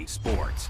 Sports.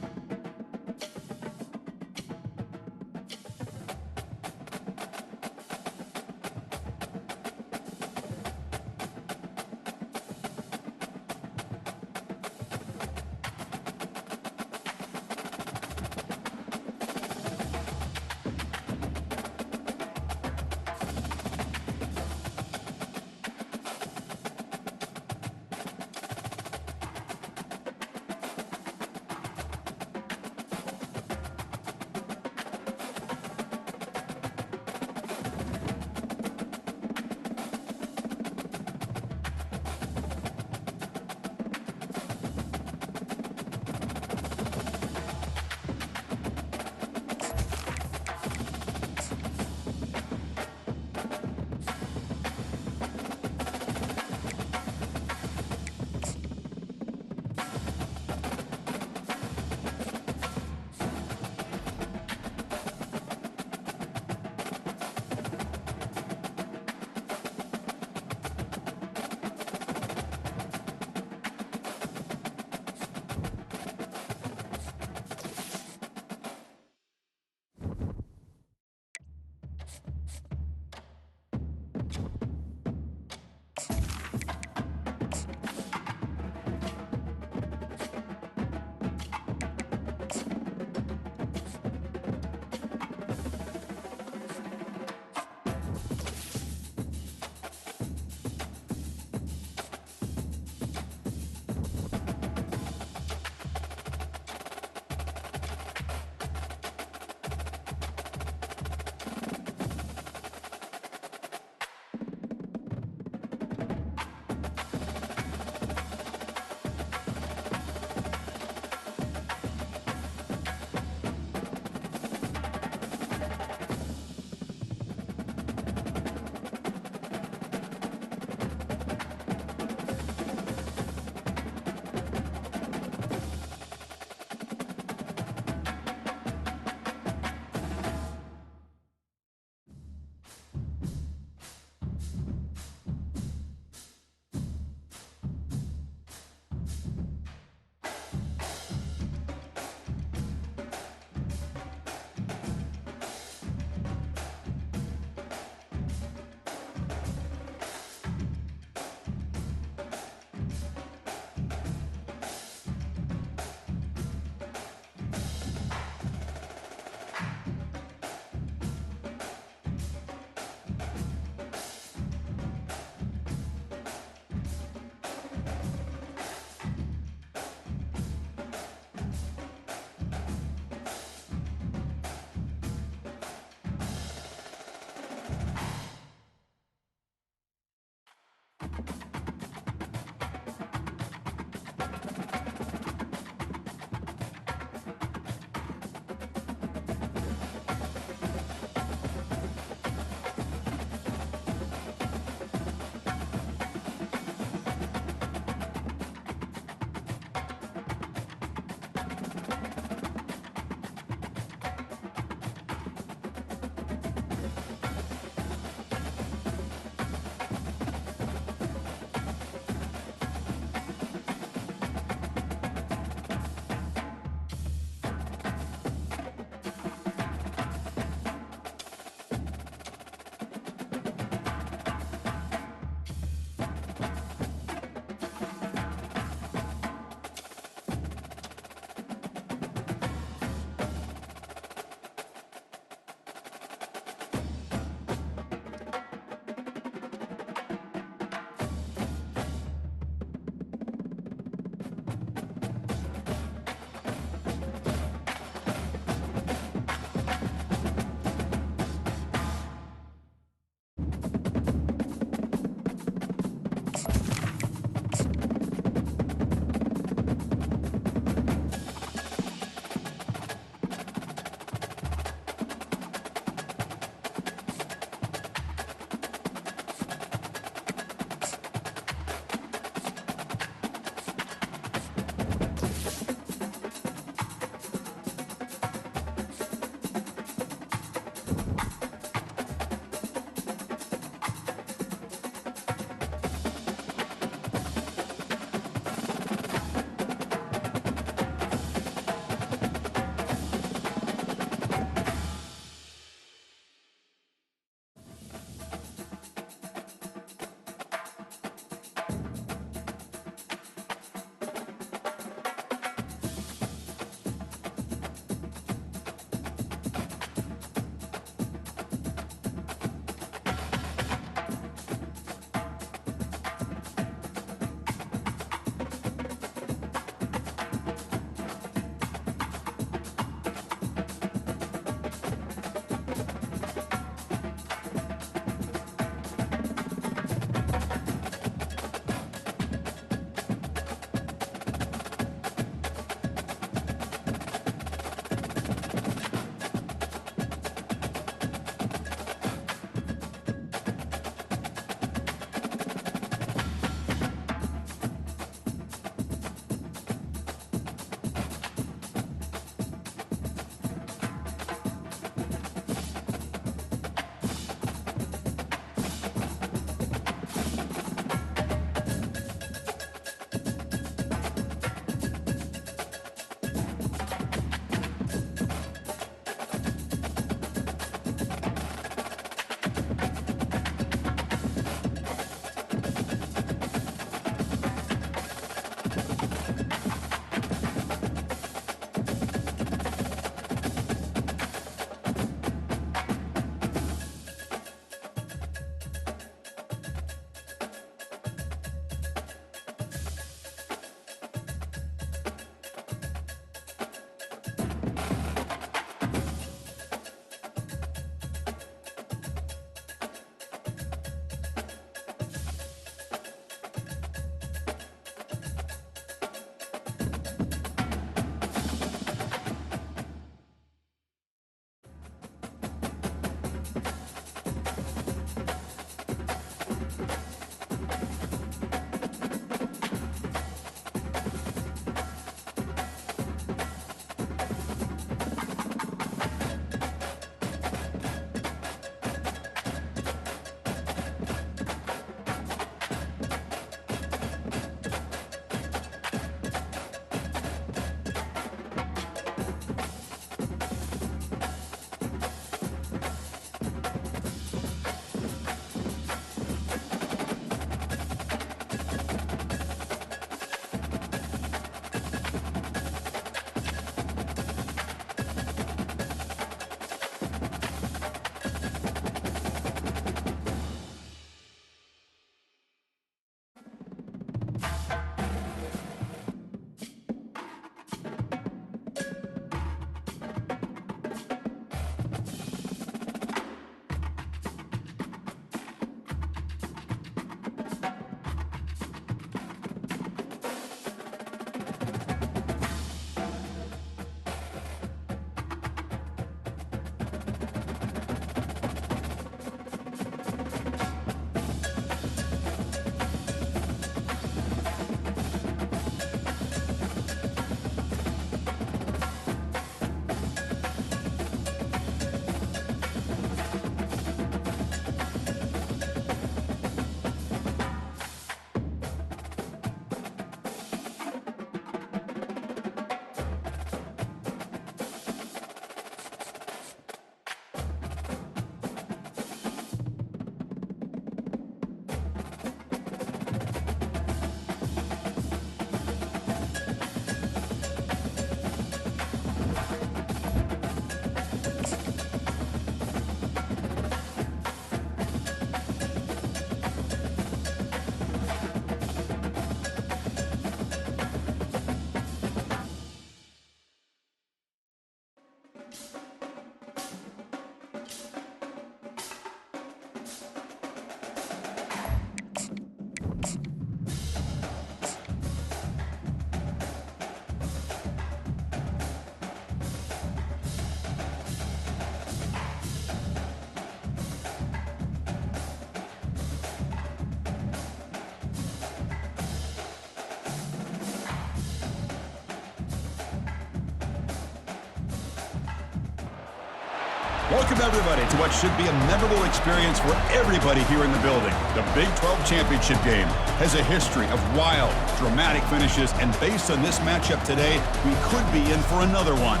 Welcome, everybody, to what should be a memorable experience for everybody here in the building. The Big 12 Championship game has a history of wild, dramatic finishes, and based on this matchup today, we could be in for another one.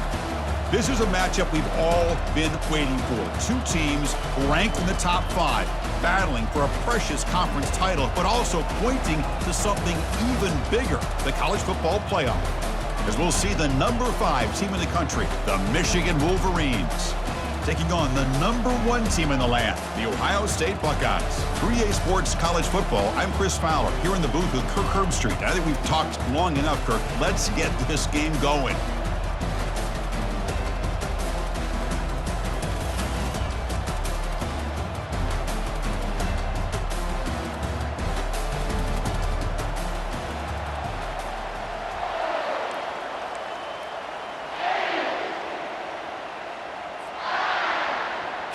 This is a matchup we've all been waiting for. Two teams ranked in the top 5, battling for a precious conference title, but also pointing to something even bigger, the college football playoff. As we'll see the number 5 team in the country, the Michigan Wolverines, taking on the number 1 team in the land, the Ohio State Buckeyes. 3A Sports College Football, I'm Chris Fowler, here in the booth with Kirk Herbstreit. I think we've talked long enough, Kirk. Let's get this game going.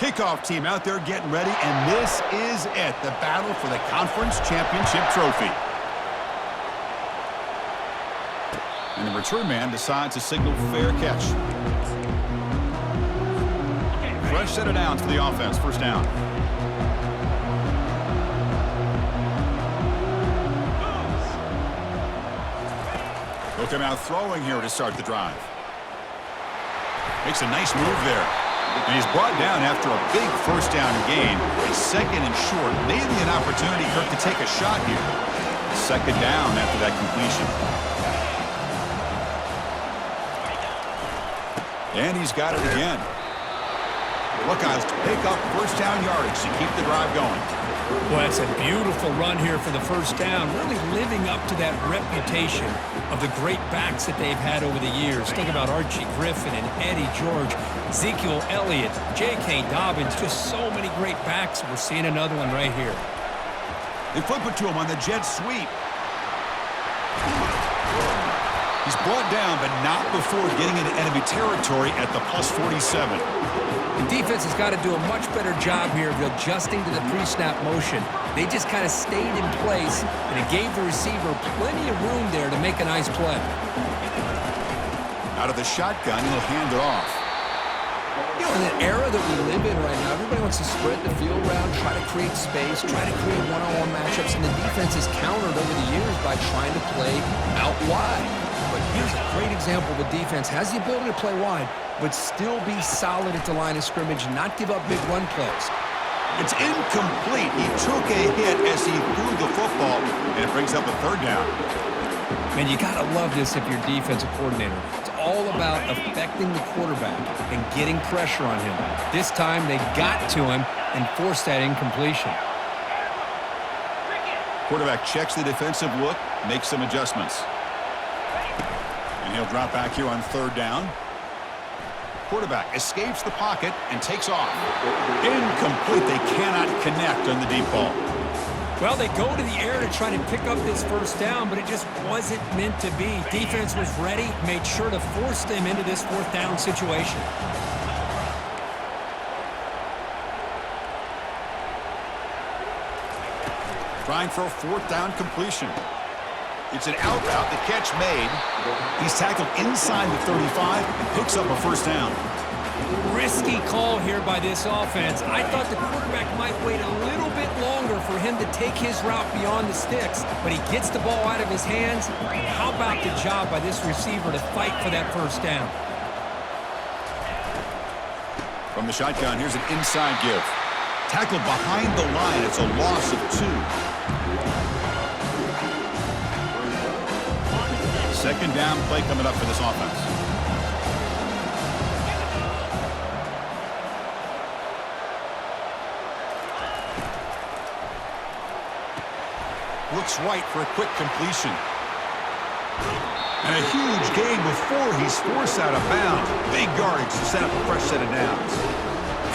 Kickoff team out there getting ready, and this is it, the battle for the conference championship trophy. And the return man decides to signal fair catch. Fresh set of downs for the offense, first down. They'll come out throwing here to start the drive. Makes a nice move there. And he's brought down after a big first down gain. A second and short. Maybe an opportunity, Kirk, to take a shot here. Second down after that completion. And he's got it again. Buckeyes to pick up first down yardage to keep the drive going. Well, that's a beautiful run here for the first down, really living up to that reputation of the great backs that they've had over the years. Think about Archie Griffin and Eddie George, Ezekiel Elliott, J.K. Dobbins, just so many great backs. We're seeing another one right here. They flip it to him on the jet sweep. He's brought down, but not before getting into enemy territory at the plus 47. The defense has got to do a much better job here of adjusting to the pre-snap motion. They just kind of stayed in place, and it gave the receiver plenty of room there to make a nice play. Out of the shotgun, he'll hand it off. You know, in the era that we live in right now, everybody wants to spread the field around, try to create space, try to create one-on-one matchups, and the defense is countered over the years by trying to play out wide. But here's a great example of a defense has the ability to play wide, but still be solid at the line of scrimmage and not give up big run plays. It's incomplete. He took a hit as he threw the football, and it brings up a third down. Man, you got to love this if you're a defensive coordinator. It's all about affecting the quarterback and getting pressure on him. This time, they got to him and forced that incompletion. Quarterback checks the defensive look, makes some adjustments. And he'll drop back here on third down. Quarterback escapes the pocket and takes off. Incomplete. They cannot connect on the deep ball. Well, they go to the air to try to pick up this first down, but it just wasn't meant to be. Defense was ready, made sure to force them into this fourth down situation. Trying for a fourth down completion. It's an out route, the catch made. He's tackled inside the 35 and picks up a first down. Risky call here by this offense. I thought the quarterback might wait a little bit longer for him to take his route beyond the sticks, but he gets the ball out of his hands. How about the job by this receiver to fight for that first down? From the shotgun, here's an inside give. Tackled behind the line. It's a loss of 2. Second down play coming up for this offense. Looks right for a quick completion. And a huge gain before he's forced out of bounds. Big yardage to set up a fresh set of downs.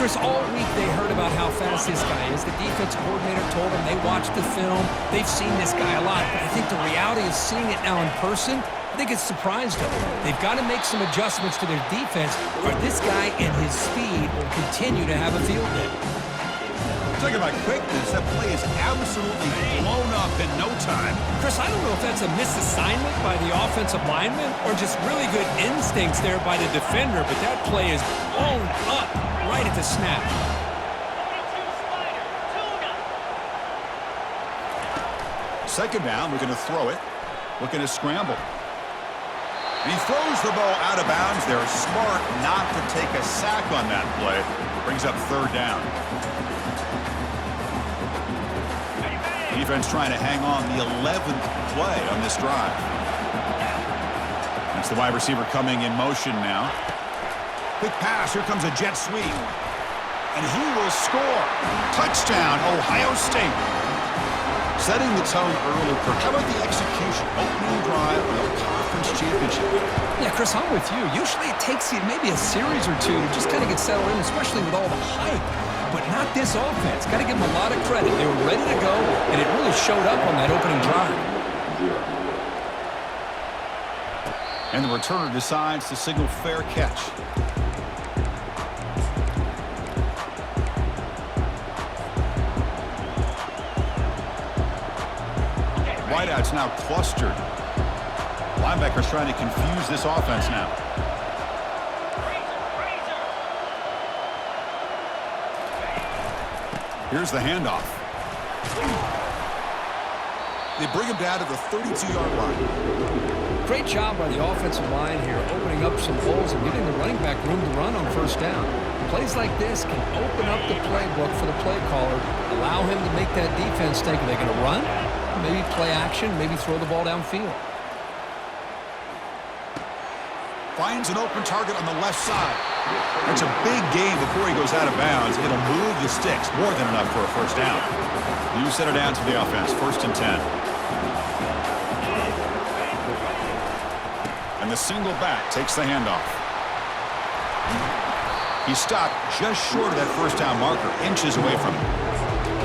Chris, all week they heard about how fast this guy is. The defense coordinator told them they watched the film. They've seen this guy a lot. But I think the reality of seeing it now in person, I think it's surprised them. They've got to make some adjustments to their defense, or this guy and his speed will continue to have a field day. Talking about quickness, that play is absolutely blown up in no time. Chris, I don't know if that's a misassignment by the offensive lineman or just really good instincts there by the defender, but that play is blown up right at the snap. Second down, looking to throw it, looking to scramble. And he throws the ball out of bounds. They're smart not to take a sack on that play. Brings up third down. Defense trying to hang on the 11th play on this drive. That's the wide receiver coming in motion now. Quick pass. Here comes a jet sweep. And he will score. Touchdown, Ohio State. Setting the tone early, Kirk. How about the execution? Opening drive of the conference championship. Yeah, Chris, I'm with you. Usually it takes you maybe a series or two to just kind of get settled in, especially with all the hype. But not this offense. Got to give them a lot of credit. They were ready to go, and it really showed up on that opening drive. And the returner decides to signal fair catch. Wideouts now clustered. Linebackers trying to confuse this offense now. Here's the handoff. They bring him down to the 32-yard line. Great job by the offensive line here, opening up some holes and giving the running back room to run on first down. Plays like this can open up the playbook for the play caller, allow him to make that defense think, are they going to run? Maybe play action, maybe throw the ball downfield. Finds an open target on the left side. That's a big gain before he goes out of bounds. It'll move the sticks, more than enough for a first down. New set of downs for the offense, 1st and 10. And the single back takes the handoff. He stopped just short of that first down marker, inches away from it.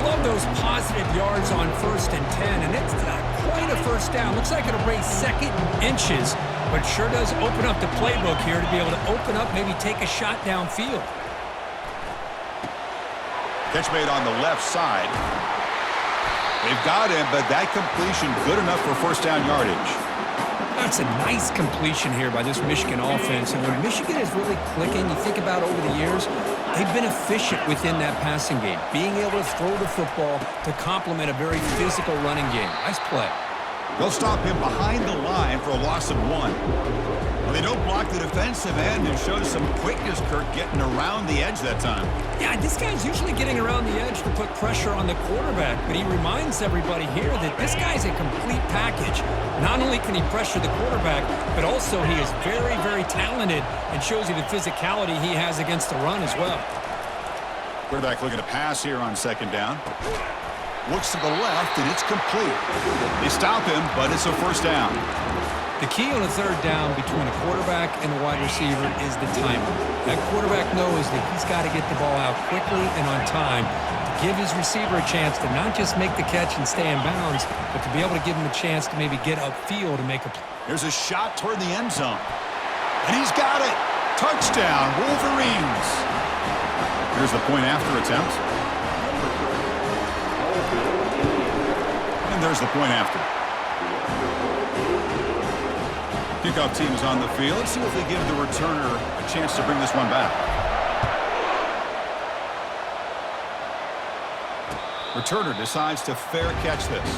Love those positive yards on 1st and 10, and it's not quite a first down. Looks like it'll bring second inches, but sure does open up the playbook here to be able to open up, maybe take a shot downfield. Catch made on the left side. They've got him, but that completion good enough for first down yardage. That's a nice completion here by this Michigan offense. And when Michigan is really clicking, you think about over the years, they've been efficient within that passing game, being able to throw the football to complement a very physical running game. Nice play. They'll stop him behind the line for a loss of 1. Well, they don't block the defensive end and show some quickness, Kirk, getting around the edge that time. Yeah, this guy's usually getting around the edge to put pressure on the quarterback, but he reminds everybody here that this guy's a complete package. Not only can he pressure the quarterback, but also he is very, very talented and shows you the physicality he has against the run as well. Quarterback looking to pass here on 2nd down. Looks to the left, and it's complete. They stop him, but it's a first down. The key on a 3rd down between a quarterback and a wide receiver is the timing. That quarterback knows that he's got to get the ball out quickly and on time to give his receiver a chance to not just make the catch and stay in bounds, but to be able to give him a chance to maybe get upfield and make a play. There's a shot toward the end zone. And he's got it. Touchdown, Wolverines. Here's the point after attempt. And there's the point after. Kickoff team is on the field. Let's see if they give the returner a chance to bring this one back. Returner decides to fair catch this.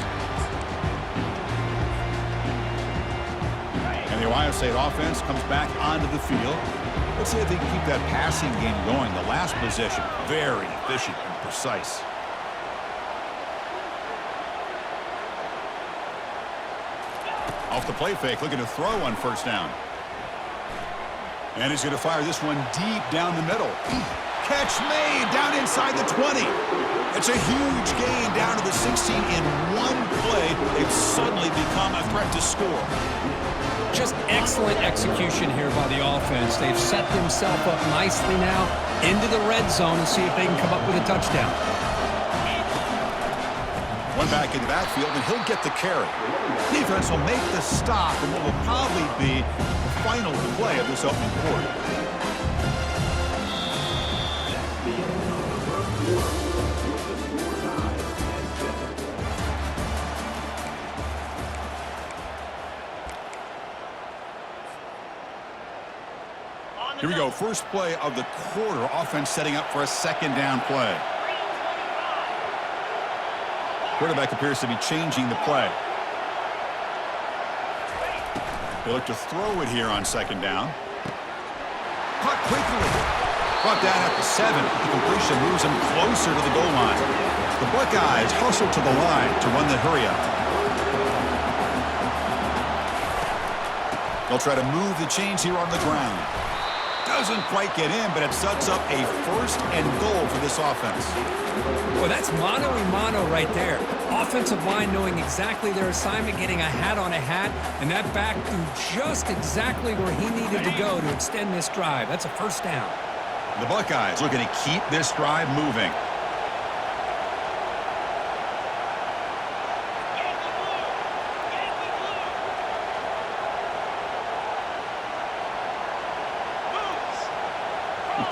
And the Ohio State offense comes back onto the field. Let's see if they can keep that passing game going. The last possession, very efficient and precise. Off the play fake, looking to throw on 1st down. And he's going to fire this one deep down the middle. Catch made down inside the 20. It's a huge gain down to the 16 in one play. They've suddenly become a threat to score. Just excellent execution here by the offense. They've set themselves up nicely now into the red zone and see if they can come up with a touchdown. One back in the backfield, and he'll get the carry. Defense will make the stop, and what will probably be the final play of this opening quarter. Here we go, first play of the quarter. Offense setting up for a second down play. Quarterback appears to be changing the play. They look to throw it here on second down. Caught quickly. Brought down at the 7. The completion moves him closer to the goal line. The Buckeyes hustle to the line to run the hurry up. They'll try to move the chains here on the ground. Doesn't quite get in, but it sets up a first and goal for this offense. Well, that's mano-a-mano right there. Offensive line knowing exactly their assignment, getting a hat on a hat, and that back threw just exactly where he needed to go to extend this drive. That's a first down. The Buckeyes looking to keep this drive moving.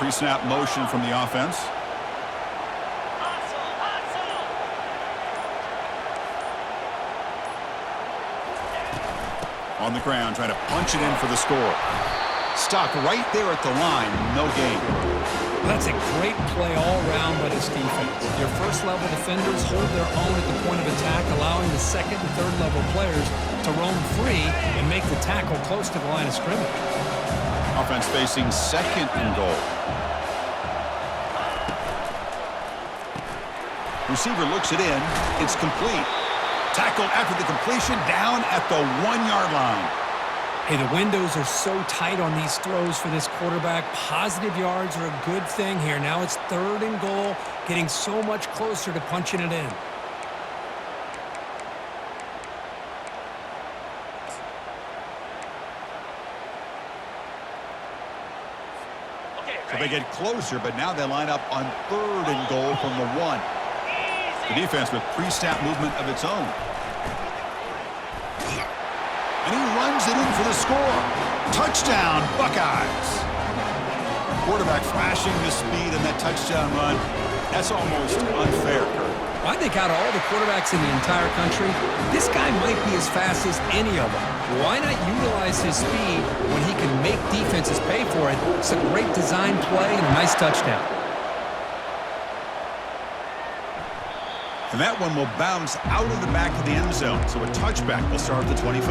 Pre-snap motion from the offense. On the ground, trying to punch it in for the score. Stuck right there at the line, no gain. Well, that's a great play all around by this defense. Your first-level defenders hold their own at the point of attack, allowing the second and third-level players to roam free and make the tackle close to the line of scrimmage. Offense facing second and goal. Receiver looks it in. It's complete. Tackled after the completion down at the 1-yard line. Hey, the windows are so tight on these throws for this quarterback. Positive yards are a good thing here. Now it's third and goal, getting so much closer to punching it in. So they get closer, but now they line up on third and goal from the 1. The defense with pre-snap movement of its own. And he runs it in for the score. Touchdown, Buckeyes. Quarterback flashing the speed in that touchdown run. That's almost unfair, Kurt. I think out of all the quarterbacks in the entire country, this guy might be as fast as any of them. Why not utilize his speed when he can make defenses pay for it? It's a great design play and a nice touchdown. And that one will bounce out of the back of the end zone, so a touchback will start at the 25.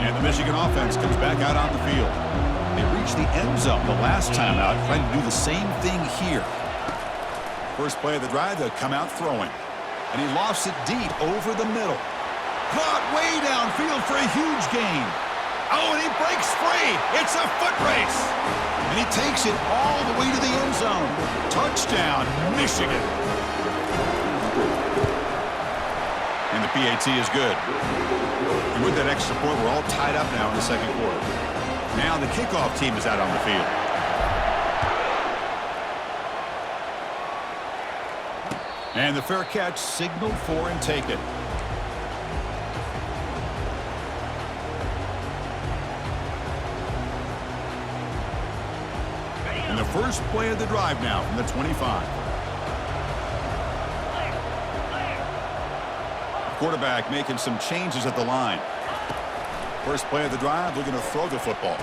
And the Michigan offense comes back out on the field. They reached the end zone the last time out, trying to do the same thing here. First play of the drive, they'll come out throwing. And he lofts it deep over the middle. Caught way downfield for a huge gain. Oh, and he breaks free. It's a foot race. And he takes it all the way to the end zone. Touchdown, Michigan. And the PAT is good. And with that extra point, we're all tied up now in the second quarter. Now the kickoff team is out on the field. And the fair catch signaled for and taken. And the first play of the drive now from the 25. Quarterback making some changes at the line. First play of the drive, looking to throw the football.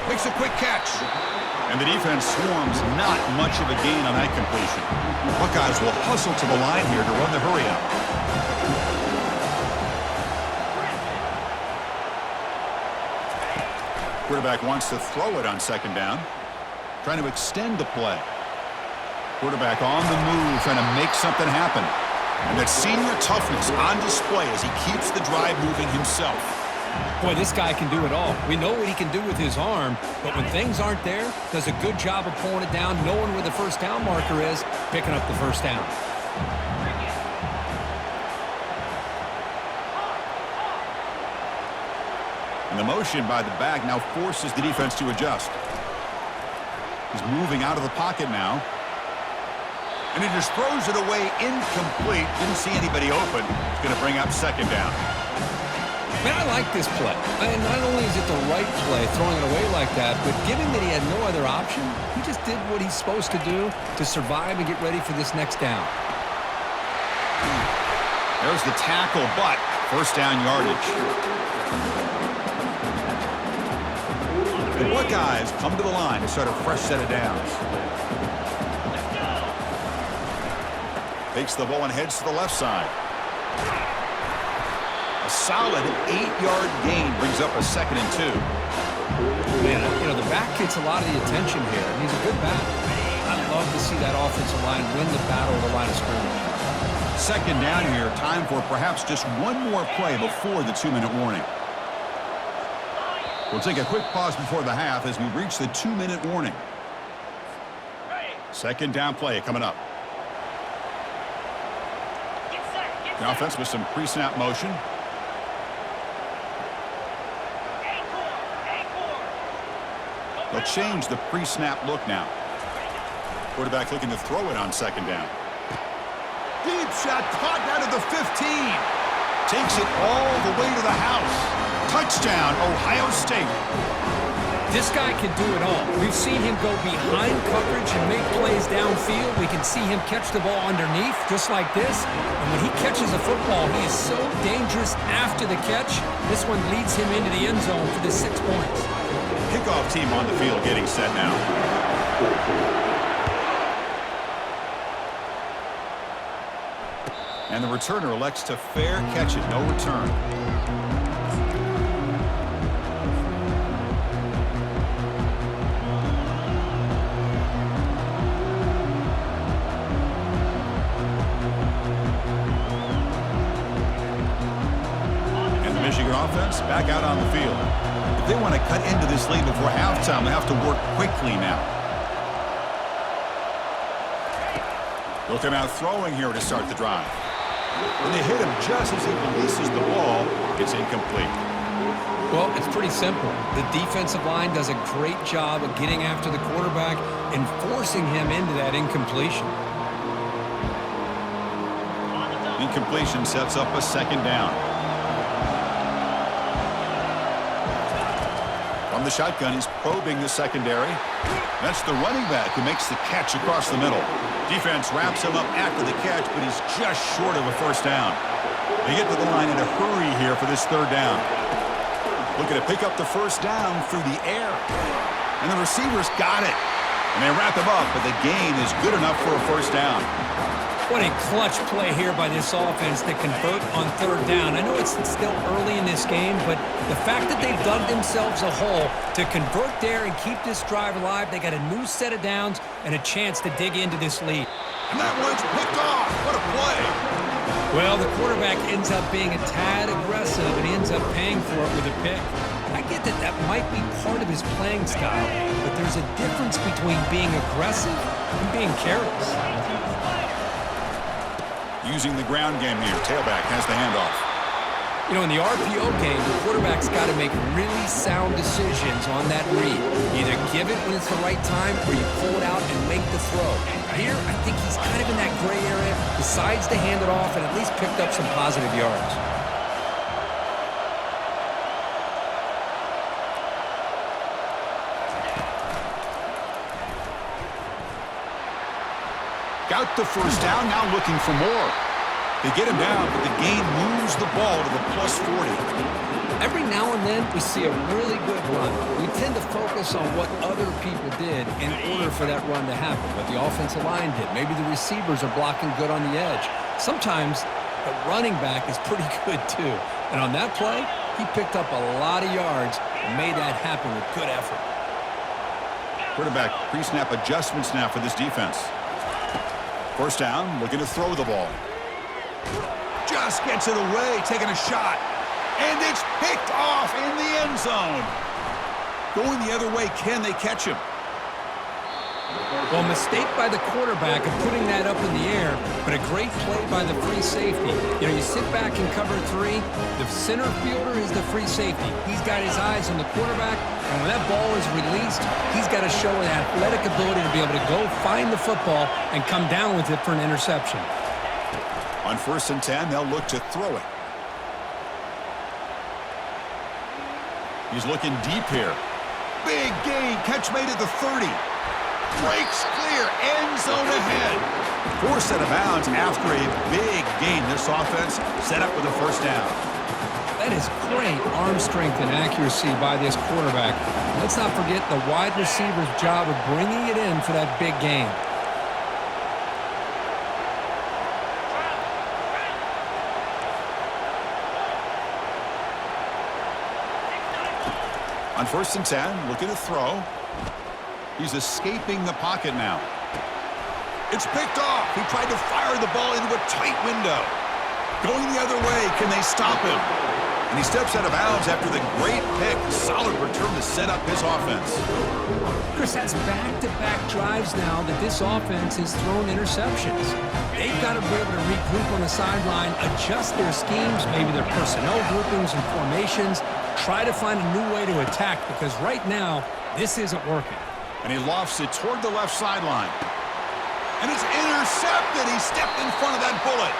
Makes a quick catch. And the defense swarms, not much of a gain on that completion. Buckeyes will hustle to the line here to run the hurry up. Quarterback wants to throw it on second down. Trying to extend the play. Quarterback on the move, trying to make something happen. And that senior toughness on display as he keeps the drive moving himself. Boy, this guy can do it all. We know what he can do with his arm, but when things aren't there, does a good job of pulling it down, knowing where the first down marker is, picking up the first down. And the motion by the back now forces the defense to adjust. He's moving out of the pocket now. And he just throws it away incomplete. Didn't see anybody open. It's going to bring up second down. Man, I like this play. And not only is it the right play, throwing it away like that, but given that he had no other option, he just did what he's supposed to do to survive and get ready for this next down. There's the tackle, but first down yardage. The Buckeyes come to the line to start a fresh set of downs. Takes the ball and heads to the left side. A solid 8-yard gain brings up a 2nd and 2. Man, you know, the back gets a lot of the attention here, and he's a good back. I love to see that offensive line win the battle of the line of scrimmage. Second down here, time for perhaps just one more play before the 2-minute warning. We'll take a quick pause before the half as we reach the 2-minute warning. Second down play coming up. The offense with some pre-snap motion. They'll change the pre-snap look now. Quarterback looking to throw it on second down. Deep shot caught down to the 15. Takes it all the way to the house. Touchdown, Ohio State. This guy can do it all. We've seen him go behind coverage and make plays downfield. We can see him catch the ball underneath, just like this. And when he catches a football, he is so dangerous after the catch. This one leads him into the end zone for the 6 points. Kickoff team on the field getting set now. And the returner elects to fair catch it, no return. And the Michigan offense back out on the field. If they want to cut into this lead before halftime, they have to work quickly now. They'll come out throwing here to start the drive. When they hit him just as he releases the ball, it's incomplete. Well, it's pretty simple. The defensive line does a great job of getting after the quarterback and forcing him into that incompletion. Incompletion sets up a second down. From the shotgun, he's probing the secondary. That's the running back who makes the catch across the middle. Defense wraps him up after the catch, but he's just short of a first down. They get to the line in a hurry here for this third down. Looking to pick up the first down through the air. And the receivers got it. And they wrap him up, but the gain is good enough for a first down. What a clutch play here by this offense to convert on third down. I know it's still early in this game, but the fact that they've dug themselves a hole to convert there and keep this drive alive, they got a new set of downs and a chance to dig into this lead. And that one's picked off. What a play. Well, the quarterback ends up being a tad aggressive, and he ends up paying for it with a pick. I get that that might be part of his playing style, but there's a difference between being aggressive and being careless. Using the ground game here. Tailback has the handoff. You know, in the RPO game, the quarterback's got to make really sound decisions on that read. Either give it when it's the right time or you pull it out and make the throw. Here, I think he's kind of in that gray area, decides to hand it off and at least picked up some positive yards. Got the first down, now looking for more. They get him down, but the gain moves the ball to the plus 40. Every now and then, we see a really good run. We tend to focus on what other people did in order for that run to happen, what the offensive line did. Maybe the receivers are blocking good on the edge. Sometimes the running back is pretty good, too. And on that play, he picked up a lot of yards and made that happen with good effort. Quarterback pre-snap adjustments now for this defense. First down, looking to throw the ball. Just gets it away, taking a shot. And it's picked off in the end zone. Going the other way, can they catch him? Well, mistake by the quarterback of putting that up in the air, but a great play by the free safety. You know, you sit back in cover 3, the center fielder is the free safety. He's got his eyes on the quarterback, and when that ball is released, he's got to show an athletic ability to be able to go find the football and come down with it for an interception. On 1st and 10, they'll look to throw it. He's looking deep here. Big gain, catch made at the 30. Breaks clear, end zone ahead. Forced out of bounds after a big gain. This offense set up with a first down. That is great arm strength and accuracy by this quarterback. Let's not forget the wide receiver's job of bringing it in for that big gain. On 1st and 10, looking to throw. He's escaping the pocket now. It's picked off. He tried to fire the ball into a tight window. Going the other way, can they stop him? And he steps out of bounds after the great pick. Solid return to set up his offense. Chris, that's back-to-back drives now that this offense has thrown interceptions. They've got to be able to regroup on the sideline, adjust their schemes, maybe their personnel groupings and formations, try to find a new way to attack because right now, this isn't working. And he lofts it toward the left sideline. And it's intercepted. He stepped in front of that bullet.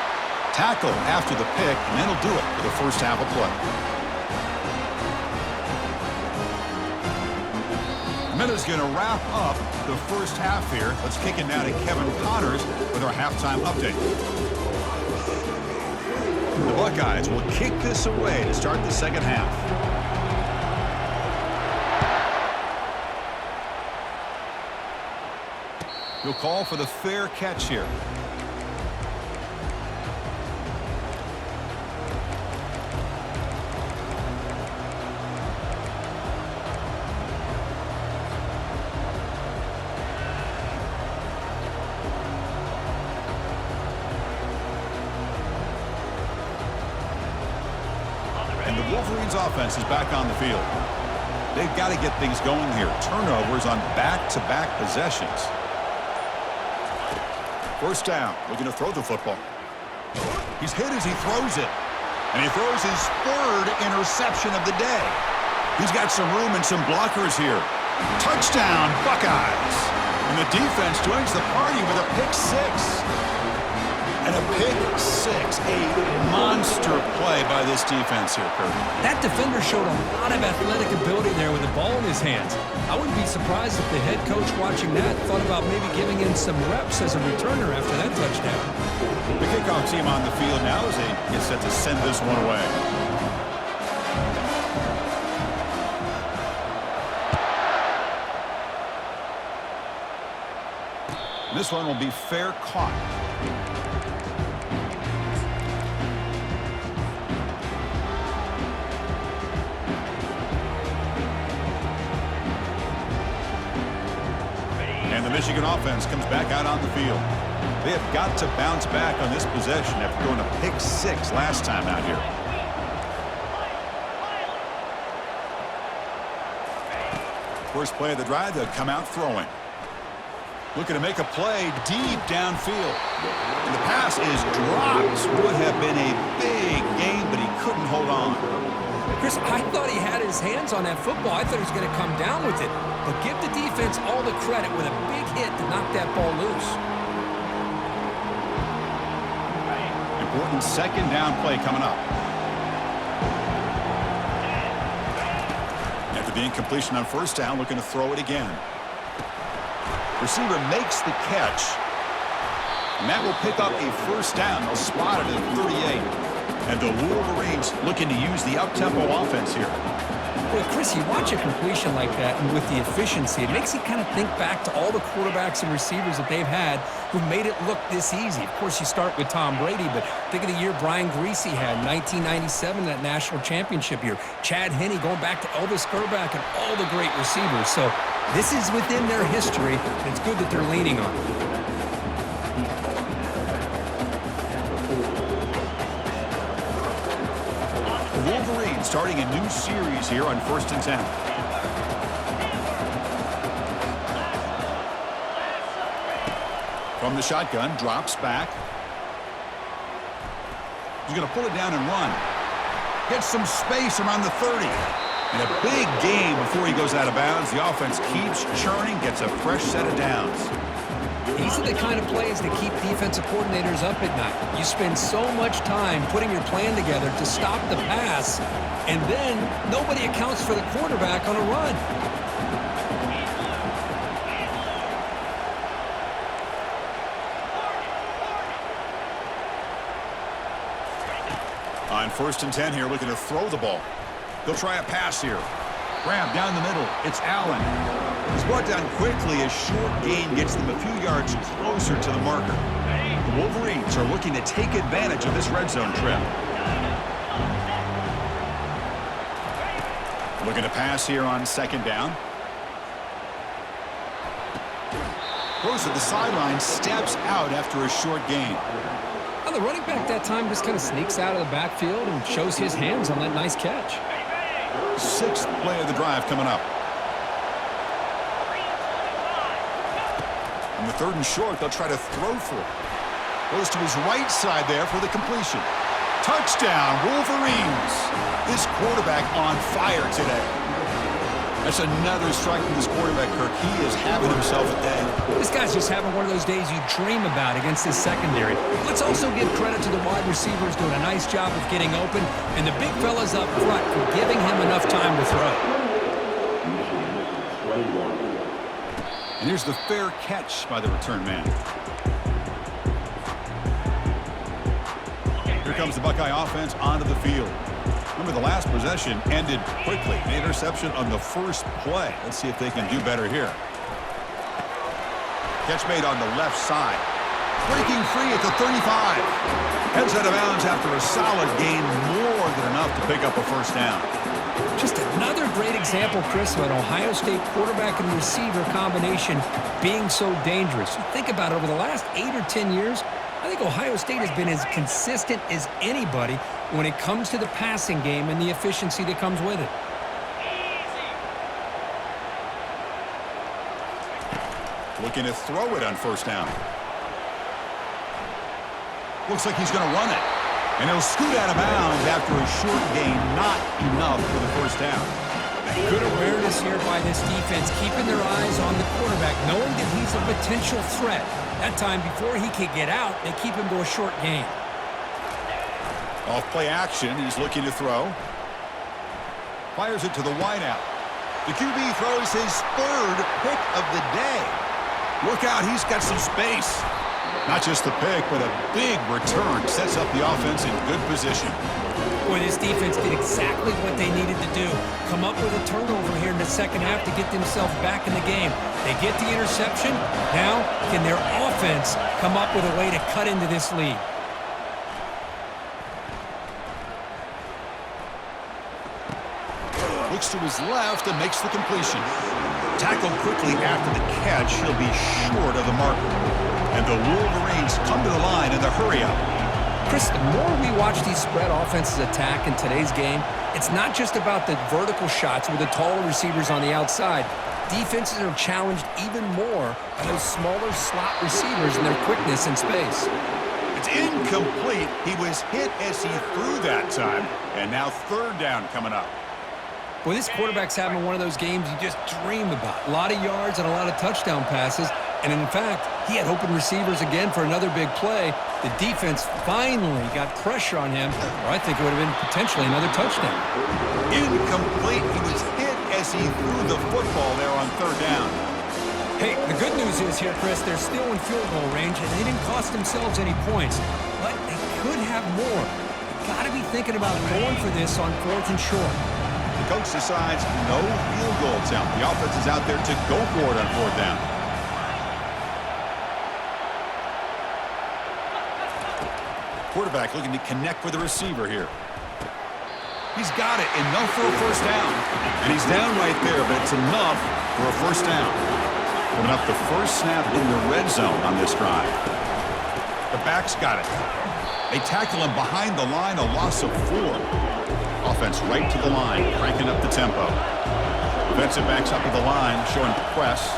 Tackle after the pick, and that'll do it for the first half of play. And that is going to wrap up the first half here. Let's kick it now to Kevin Connors with our halftime update. The Buckeyes will kick this away to start the second half. He'll call for the fair catch here. And the Wolverines offense is back on the field. They've got to get things going here. Turnovers on back-to-back possessions. First down, looking to throw the football. He's hit as he throws it. And he throws his 3rd interception of the day. He's got some room and some blockers here. Touchdown, Buckeyes. And the defense joins the party with a pick 6. And a pick 6, a monster play by this defense here, Kurt. That defender showed a lot of athletic ability there with the ball in his hands. I wouldn't be surprised if the head coach watching that thought about maybe giving him some reps as a returner after that touchdown. The kickoff team on the field now as they get set to send this one away. This one will be fair caught. And the Michigan offense comes back out on the field. They have got to bounce back on this possession after going to pick 6 last time out here. First play of the drive, they'll come out throwing. Looking to make a play deep downfield. And the pass is dropped. Would have been a big gain, but he couldn't hold on. Chris, I thought he had his hands on that football. I thought he was going to come down with it. But give the defense all the credit with a big hit to knock that ball loose. Important second down play coming up. After the incompletion on first down, looking to throw it again. Receiver makes the catch. And that will pick up a first down. They'll spot it at 38. And the Wolverines looking to use the up-tempo offense here. Well, Chris, you watch a completion like that, and with the efficiency, it makes you kind of think back to all the quarterbacks and receivers that they've had who made it look this easy. Of course, you start with Tom Brady, but think of the year Brian Griese had, 1997, that national championship year. Chad Henne going back to Elvis Grbac and all the great receivers. So this is within their history, and it's good that they're leaning on it. The Wolverines and starting a new series here on 1st and 10. From the shotgun, drops back. He's going to pull it down and run. Gets some space around the 30. And a big game before he goes out of bounds. The offense keeps churning, gets a fresh set of downs. These are the kind of plays that keep defensive coordinators up at night. You spend so much time putting your plan together to stop the pass, and then nobody accounts for the quarterback on a run. On 1st and 10 here, looking to throw the ball. They'll try a pass here. Grab down the middle. It's Allen. He's brought down quickly. A short gain gets them a few yards closer to the marker. The Wolverines are looking to take advantage of this red zone trip. Looking to pass here on 2nd down. Goes to the sideline, steps out after a short gain. Well, the running back that time just kind of sneaks out of the backfield and shows his hands on that nice catch. 6th play of the drive coming up. On the 3rd and short, they'll try to throw for it. Goes to his right side there for the completion. Touchdown, Wolverines. This quarterback on fire today. That's another strike from this quarterback, Kirk. He is having himself a day. This guy's just having one of those days you dream about against his secondary. Let's also give credit to the wide receivers doing a nice job of getting open, and the big fellas up front for giving him enough time to throw. And here's the fair catch by the return man. Here comes the Buckeye offense onto the field. Remember, the last possession ended quickly. An interception on the first play. Let's see if they can do better here. Catch made on the left side. Breaking free at the 35. Heads out of bounds after a solid gain, more than enough to pick up a first down. Just another great example, Chris, of an Ohio State quarterback and receiver combination being so dangerous. Think about it, over the last 8 or 10 years, I think Ohio State has been as consistent as anybody when it comes to the passing game and the efficiency that comes with it. Looking to throw it on 1st down. Looks like he's going to run it. And he'll scoot out of bounds after a short gain. Not enough for the first down. Good awareness here by this defense, keeping their eyes on the quarterback, knowing that he's a potential threat. That time, before he could get out, they keep him to a short gain. Off play action, he's looking to throw. Fires it to the wideout. The QB throws his 3rd pick of the day. Look out, he's got some space. Not just the pick, but a big return sets up the offense in good position. Boy, this defense did exactly what they needed to do. Come up with a turnover here in the second half to get themselves back in the game. They get the interception. Now, can their offense come up with a way to cut into this lead? Looks to his left and makes the completion. Tackled quickly after the catch. He'll be short of the marker. And the Wolverines come to the line in the hurry-up. Chris, the more we watch these spread offenses attack in today's game, it's not just about the vertical shots with the taller receivers on the outside. Defenses are challenged even more by those smaller slot receivers and their quickness in space. It's incomplete. He was hit as he threw that time. And now 3rd down coming up. Boy, this quarterback's having one of those games you just dream about. A lot of yards and a lot of touchdown passes. And in fact, he had open receivers again for another big play. The defense finally got pressure on him, or I think it would have been potentially another touchdown. Incomplete. He was hit as he threw the football there on 3rd down. Hey, the good news is here, Chris, they're still in field goal range, and they didn't cost themselves any points. But they could have more. You've got to be thinking about going for this on 4th and short. The coach decides no field goal attempt. The offense is out there to go for it on 4th down. Quarterback looking to connect with the receiver here. He's got it. Enough for a first down. And he's down right there, but it's enough for a first down. Coming up, the first snap in the red zone on this drive. The back's got it. They tackle him behind the line, a loss of 4. Offense right to the line, cranking up the tempo. Defensive backs up to the line, showing press.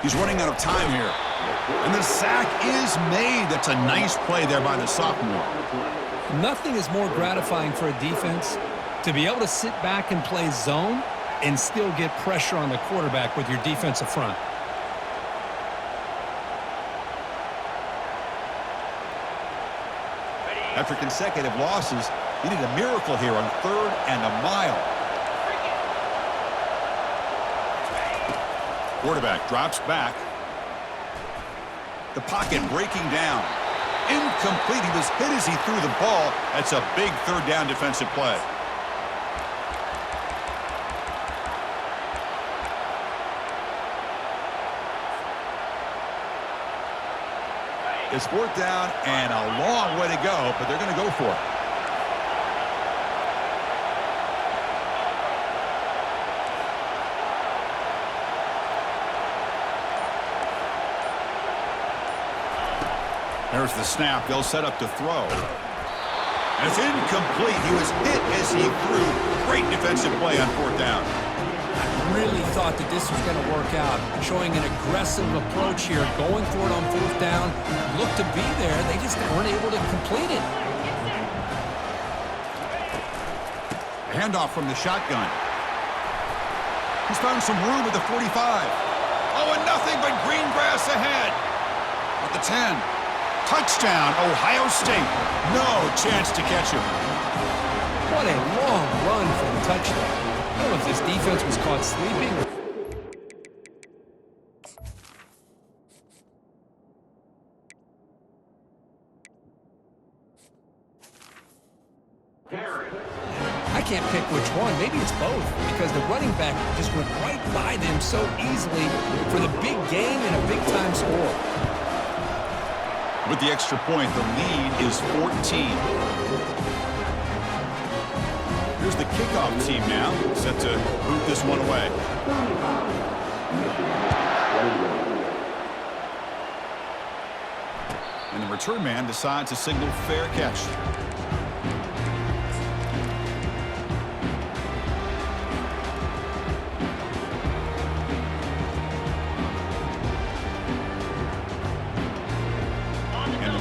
He's running out of time here. And the sack is made. That's a nice play there by the sophomore. Nothing is more gratifying for a defense to be able to sit back and play zone and still get pressure on the quarterback with your defensive front. After consecutive losses, he needed a miracle here on 3rd and a mile. Quarterback drops back. The pocket breaking down. Incomplete. He was hit as he threw the ball. That's a big 3rd down defensive play. It's 4th down and a long way to go, but they're going to go for it. There's the snap. They'll set up to throw. And it's incomplete. He was hit as he threw. Great defensive play on 4th down. I really thought that this was going to work out, showing an aggressive approach here, going for it on 4th down. Looked to be there. They just weren't able to complete it. Handoff from the shotgun. He's found some room at the 45. Oh, and nothing but green grass ahead. At the 10. Touchdown, Ohio State. No chance to catch him. What a long run for the touchdown. I don't know if this defense was caught sleeping. I can't pick which one. Maybe it's both, because the running back just went right by them so easily for the big game and a big-time score. With the extra point, the lead is 14. Here's the kickoff team now, set to boot this one away. And the return man decides to signal fair catch.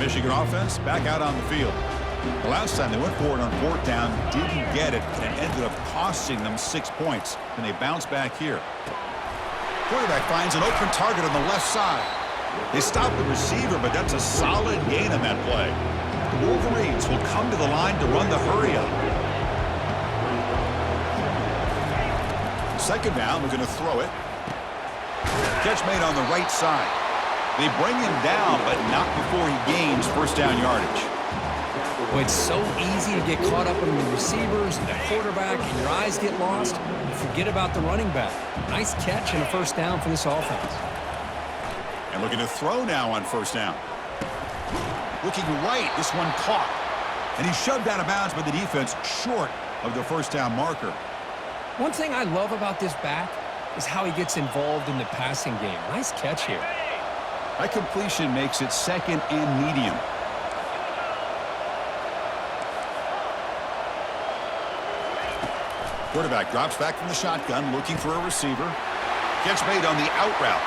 Michigan offense back out on the field. The last time they went for it on 4th down, didn't get it, and ended up costing them 6 points. And they bounce back here. Quarterback finds an open target on the left side. They stop the receiver, but that's a solid gain on that play. The Wolverines will come to the line to run the hurry-up. 2nd down, we're going to throw it. Catch made on the right side. They bring him down, but not before he gains 1st down yardage. Well, it's so easy to get caught up in the receivers and the quarterback, and your eyes get lost. You forget about the running back. Nice catch and a 1st down for this offense. And looking to throw now on 1st down. Looking right, this one caught. And he's shoved out of bounds by the defense, short of the 1st down marker. One thing I love about this back is how he gets involved in the passing game. Nice catch here. That completion makes it 2nd and medium. Quarterback drops back from the shotgun, looking for a receiver. Catch made on the out route.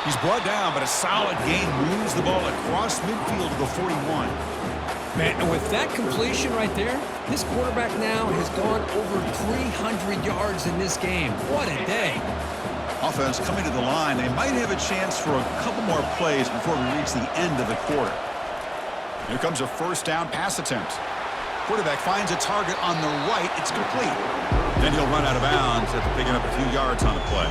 He's brought down, but a solid gain moves the ball across midfield to the 41. Man, and with that completion right there, this quarterback now has gone over 300 yards in this game. What a day. Offense coming to the line. They might have a chance for a couple more plays before we reach the end of the quarter. Here comes a 1st down pass attempt. Quarterback finds a target on the right. It's complete. Then he'll run out of bounds after picking up a few yards on the play.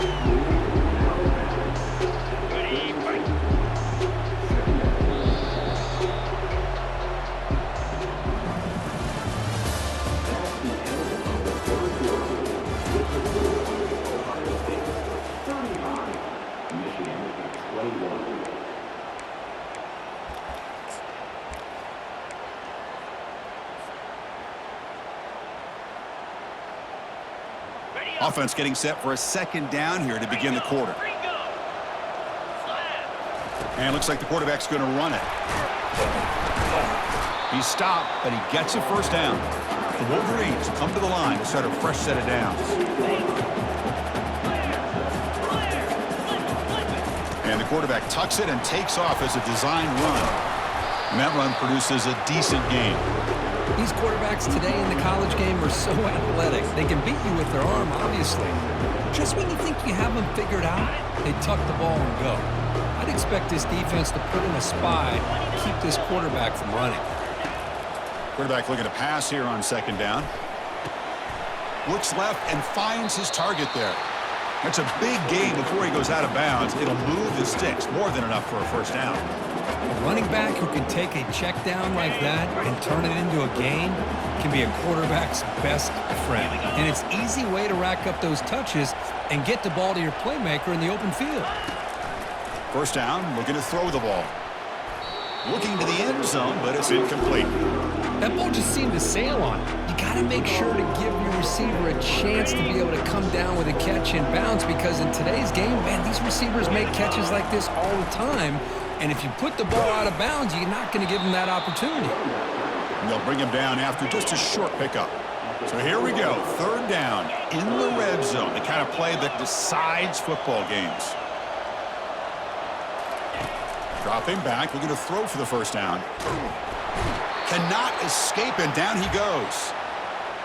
Offense getting set for a 2nd down here to begin the quarter. And it looks like the quarterback's going to run it. He's stopped, but he gets a first down. The Wolverines come to the line to start a fresh set of downs. And the quarterback tucks it and takes off as a design run. And that run produces a decent gain. These quarterbacks today in the college game are so athletic. They can beat you with their arm, obviously. Just when you think you have them figured out, they tuck the ball and go. I'd expect this defense to put in a spy to keep this quarterback from running. Quarterback looking to pass here on second down. Looks left and finds his target there. That's a big gain before he goes out of bounds. It'll move the sticks, more than enough for a first down. A running back who can take a check down like that and turn it into a gain can be a quarterback's best friend. And it's an easy way to rack up those touches and get the ball to your playmaker in the open field. First down, looking to throw the ball. Looking to the end zone, but it's incomplete. That ball just seemed to sail on it. You got to make sure to give your receiver a chance to be able to come down with a catch and bounce, because in today's game, man, these receivers make catches like this all the time. And if you put the ball out of bounds, you're not going to give them that opportunity. And they'll bring him down after just a short pickup. So here we go, third down in the red zone, the kind of play that decides football games. Dropping back, looking to throw for the first down. Cannot escape, and down he goes.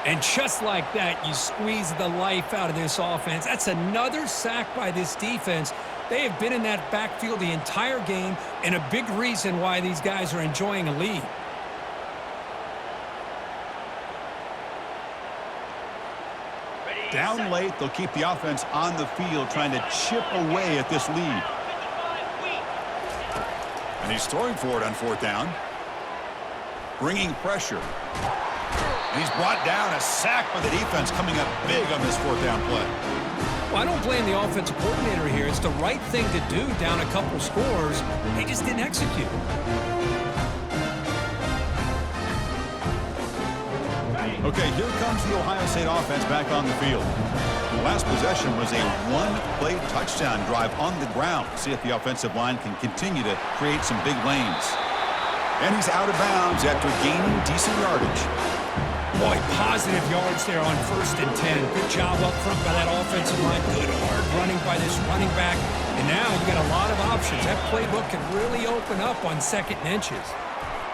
And just like that, you squeeze the life out of this offense. That's another sack by this defense. They have been in that backfield the entire game, and a big reason why these guys are enjoying a lead. Down late, they'll keep the offense on the field, trying to chip away at this lead. And he's throwing for it on fourth down. Bringing pressure. And he's brought down, a sack by the defense, coming up big on this fourth down play. Well, I don't blame the offensive coordinator here. It's the right thing to do down a couple scores. They just didn't execute. Okay, here comes the Ohio State offense back on the field. The last possession was a one-play touchdown drive on the ground. See if the offensive line can continue to create some big lanes. And he's out of bounds after gaining decent yardage. Boy, positive yards there on 1st and 10. Good job up front by that offensive line. Good hard running by this running back. And now you got a lot of options. That playbook can really open up on 2nd and inches.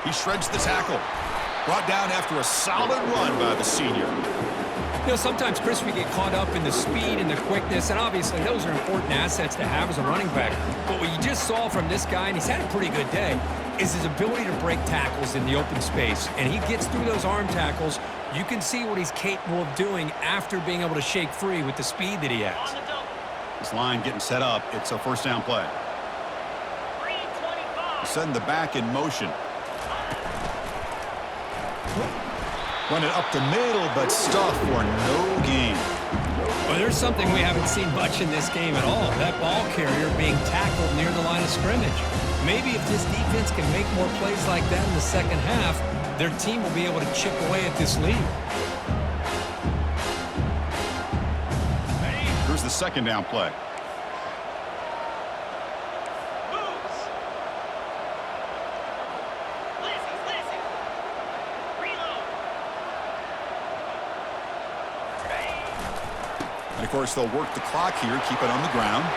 He shreds the tackle. Brought down after a solid run by the senior. You know, sometimes, Chris, we get caught up in the speed and the quickness, and obviously those are important assets to have as a running back. But what you just saw from this guy, and he's had a pretty good day, is his ability to break tackles in the open space. And he gets through those arm tackles. You can see what he's capable of doing after being able to shake free with the speed that he has. This line getting set up. It's a first down play. Send the back in motion. Run it up the middle, but stuff for no gain. Well, there's something we haven't seen much in this game at all. That ball carrier being tackled near the line of scrimmage. Maybe if this defense can make more plays like that in the second half, their team will be able to chip away at this lead. Here's the second down play. And, of course, they'll work the clock here, keep it on the ground.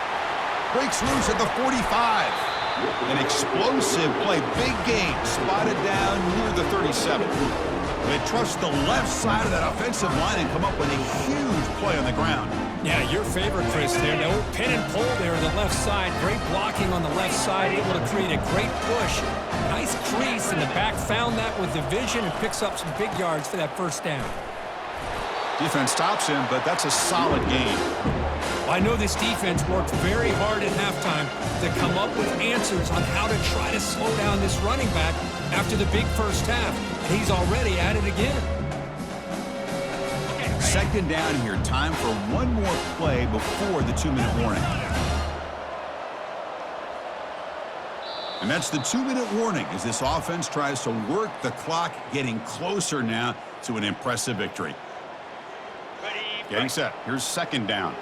Breaks loose at the 45. An explosive play, big gain, spotted down near the 37. They trust the left side of that offensive line and come up with a huge play on the ground. Yeah, your favorite, Chris, there. No pin and pull there on the left side. Great blocking on the left side, able to create a great push. Nice crease, and the back found that with the vision and picks up some big yards for that first down. Defense stops him, but that's a solid gain. Well, I know this defense worked very hard at halftime to come up with answers on how to try to slow down this running back after the big first half, and he's already at it again. Second down here, time for one more play before the 2-minute warning. And that's the 2-minute warning as this offense tries to work the clock, getting closer now to an impressive victory. Getting set. Here's second down.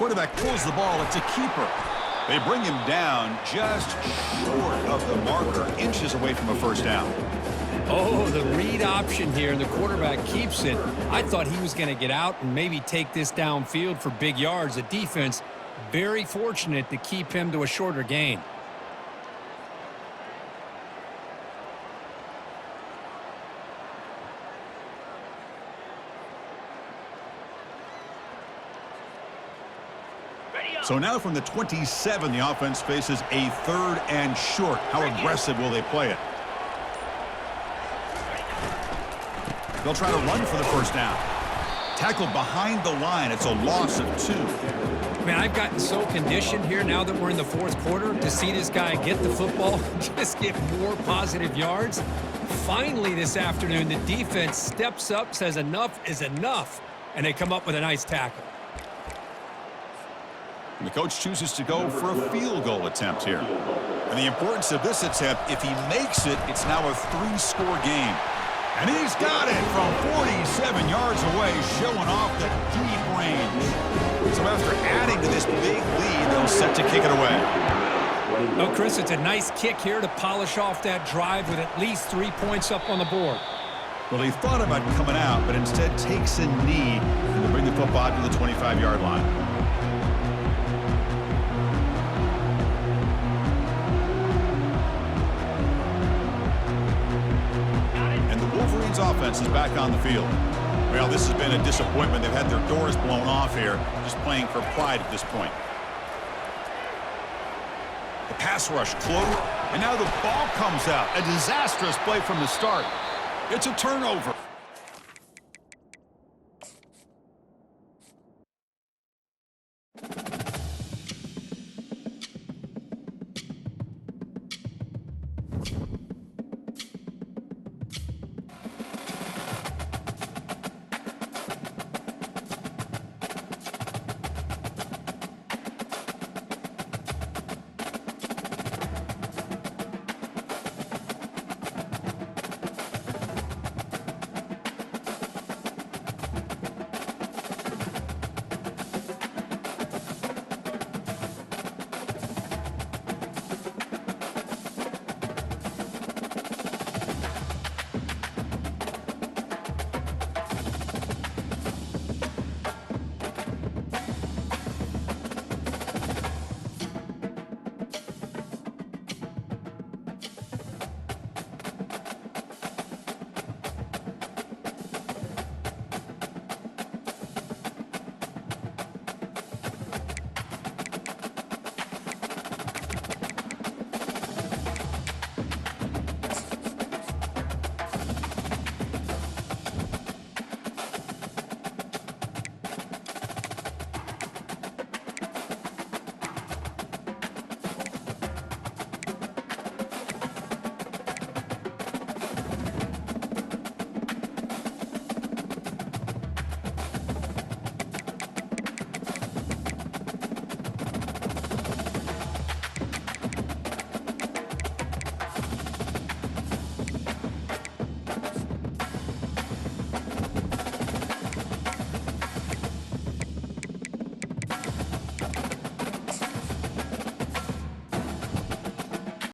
Quarterback pulls the ball. It's a keeper. They bring him down just short of the marker, inches away from a first down. Oh, the read option here, and the quarterback keeps it. I thought he was going to get out and maybe take this downfield for big yards. The defense, very fortunate to keep him to a shorter gain. So now from the 27, the offense faces a 3rd and short. How aggressive will they play it? They'll try to run for the first down. Tackled behind the line. It's a loss of 2. Man, I've gotten so conditioned here now that we're in the 4th quarter to see this guy get the football, just get more positive yards. Finally this afternoon, the defense steps up, says enough is enough, and they come up with a nice tackle. And the coach chooses to go for a field goal attempt here. And the importance of this attempt, if he makes it, it's now a 3-score game. And he's got it from 47 yards away, showing off the deep range. So after adding to this big lead, they'll set to kick it away. Well, Chris, it's a nice kick here to polish off that drive with at least 3 points up on the board. Well, he thought about coming out, but instead takes a knee and to bring the football to the 25-yard line. Offense is back on the field. Well, this has been a disappointment. They've had their doors blown off here, just playing for pride at this point. The pass rush close, and now the ball comes out. A disastrous play from the start. It's a turnover.